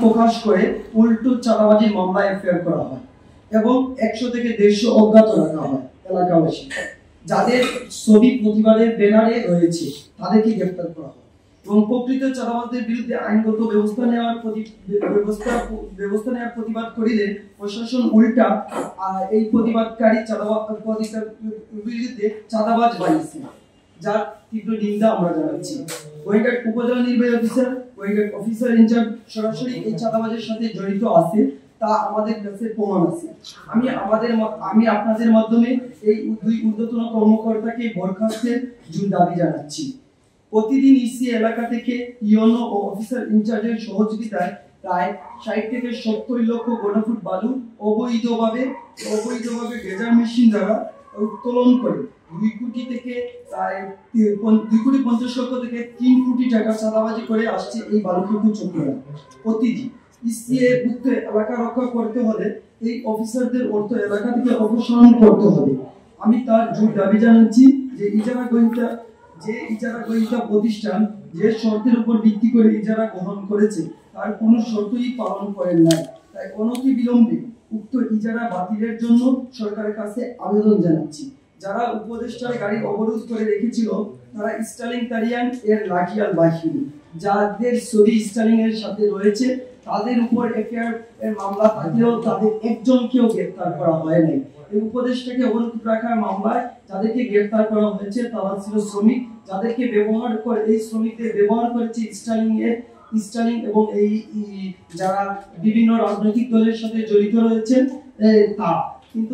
প্রকাশ করে উল্টো চাঁদাবাজির মামলায় এফআইআর করা হয় এবং 100 থেকে 150 অজ্ঞাত রাখা হয় এলাকাবাসী। যাদের ছবি প্রতিবাদের ব্যানারে রয়েছে তাদেরকে গ্রেফতার করা হয় এবং প্রকৃত চাঁদাবাজদের বিরুদ্ধে আইনগত ব্যবস্থা নেওয়ার প্রতিবাদ করিলে প্রশাসন উল্টা এই প্রতিবাদকারী বিরুদ্ধে চাঁদাবাজ বানিয়েছে, যার তীব্র নিন্দা আমরা জানাচ্ছি। গোয়েঘাট উপজেলা নির্বাহী অফিসার, গোয়েঘাট অফিসার ইনচার্জ সরাসরি এই চাঁদাবাজের সাথে জড়িত আছে, তা আমাদের কাছে প্রমাণ আছে। আমি আপনাদের মাধ্যমে এই দুই ঊর্ধ্বতন কর্মকর্তাকে বরখাস্তের দাবি জানাচ্ছি। প্রতিদিন ইসি এলাকা থেকে ইওনো ও অফিসার ইনচার্জের সহযোগিতায় প্রায় 60 থেকে 70 লক্ষ ঘনফুট বালু অবৈধভাবে ড্রেজার মেশিন দ্বারা উত্তোলন করে 2 কোটি থেকে প্রায় 2 কোটি 50 লক্ষ থেকে 3 কোটি টাকা চাঁদাবাজি করে আসছে এই বালুখেকু চক্ররা। প্রতিদিন ইসিএ মুক্ত এলাকা রক্ষা করতে হলে এই অফিসারদের অর্থ এলাকা থেকে অপসারণ করতে হবে। আমি তার জোর দাবি জানাচ্ছি যে ইজারা গ্রহীতা প্রতিষ্ঠান যে শর্তের উপর ভিত্তি করে ইজারা গ্রহণ করেছে তার কোনো শর্তই পালন করেন নাই। তাই অনতিবিলম্বে উক্ত ইজারা বাতিলের জন্য সরকারের কাছে আবেদন জানাচ্ছি। যারা উপদেষ্টার গাড়ি অবরোধ করে রেখেছিল তারা স্টার্লিং তারিয়ান এর লাঠিয়াল বাহিনী, যাদের ছবি স্টার্লিং এর সাথে রয়েছে, তাদের উপর এফআইআর এর মামলা থাকলেও তাদের একজনকেও গ্রেফতার করা হয় নাই। এই উপদেষ্টাকে অবরোধ রাখার মামলায় যাদেরকে গ্রেফতার করা হয়েছে তারা ছিল শ্রমিক, যাদেরকে এই শ্রমিকদের ব্যবহার করেছে স্টার্লিং এবং এই যারা বিভিন্ন রাজনৈতিক দলের সাথে জড়িত রয়েছেন কিন্তু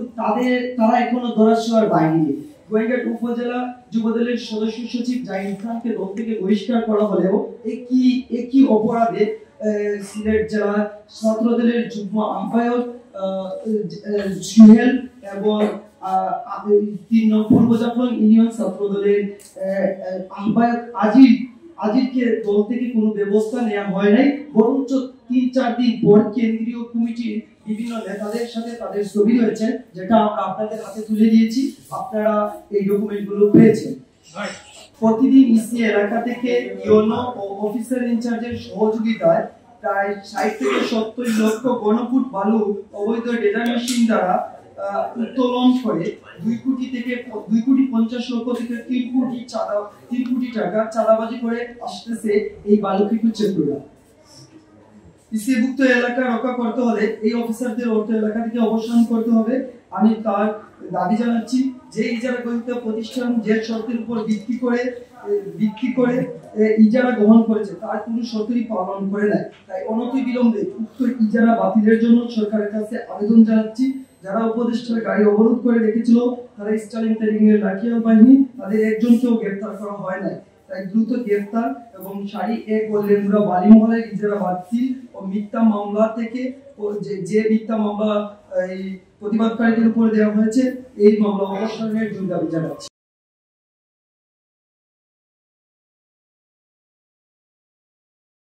তারা এখনো ধরাছোঁয়ার বাইরে। গোয়েঘাট উপজেলা যুবদলের সদস্য সচিব জাহিদ খানকে দল থেকে বহিষ্কার করা হলেও একই অপরাধে সিলেট জেলা ছাত্রদলের যুগ্ম আহ্বায়ক সুহেল এবং 3 নং পূর্ব জাফলং ইউনিয়ন ছাত্রদলের আহ্বায়ক আজিরকে দল থেকে কোনো ব্যবস্থা নেওয়া হয় নাই, বরঞ্চ 3-4 দিন পর কেন্দ্রীয় কমিটির বিভিন্ন নেতাদের সাথে তাদের ছবি রয়েছে, যেটা আমরা আপনাদের হাতে তুলে দিয়েছি, আপনারা এই ডকুমেন্টগুলো পেয়েছেন। প্রতিদিন ইসি এলাকা থেকে ইওনো ও অফিসার ইনচার্জের সহযোগিতায় প্রায় 60 থেকে 70 লক্ষ ঘনফুট বালু অবৈধ ড্রেজার মেশিন দ্বারা উত্তোলন করে 2 কোটি 50 লক্ষ থেকে 3 কোটি টাকা চাঁদাবাজি করে আসতেছে এই বালুখেকু চক্ররা। ইসিভুক্ত এলাকা রক্ষা করতে হলে এই অফিসারদের অর্থ এলাকা থেকে অবসান করতে হবে। আমি তার দাবি জানাচ্ছি যে ইজারা গ্রহীতা প্রতিষ্ঠান যে শর্তের উপর ভিত্তি করে ইজারা গ্রহণ করেছে তার কোনো শর্তই পালন করে নাই। তাই অনতিবিলম্বে উক্ত ইজারা বাতিলের জন্য সরকারের কাছে আবেদন জানাচ্ছি। যারা উপদেষ্টার গাড়ি অবরোধ করে রেখেছিল তারা স্টার্লিং তারিয়ান এর লাঠিয়াল বাহিনী, তাদের একজনকেও গ্রেফতার করা হয় নাই। তাই দ্রুত গ্রেফতার এবং সারি 1 ও লেমুরা বালিমহলের ইজারা বাতিল ও মিথ্যা মামলা থেকে যে মিথ্যা মামলা এই প্রতিবাদকারীদের উপর দেওয়া হয়েছে এই মামলা অবসানের জন্য দাবি জানাচ্ছি।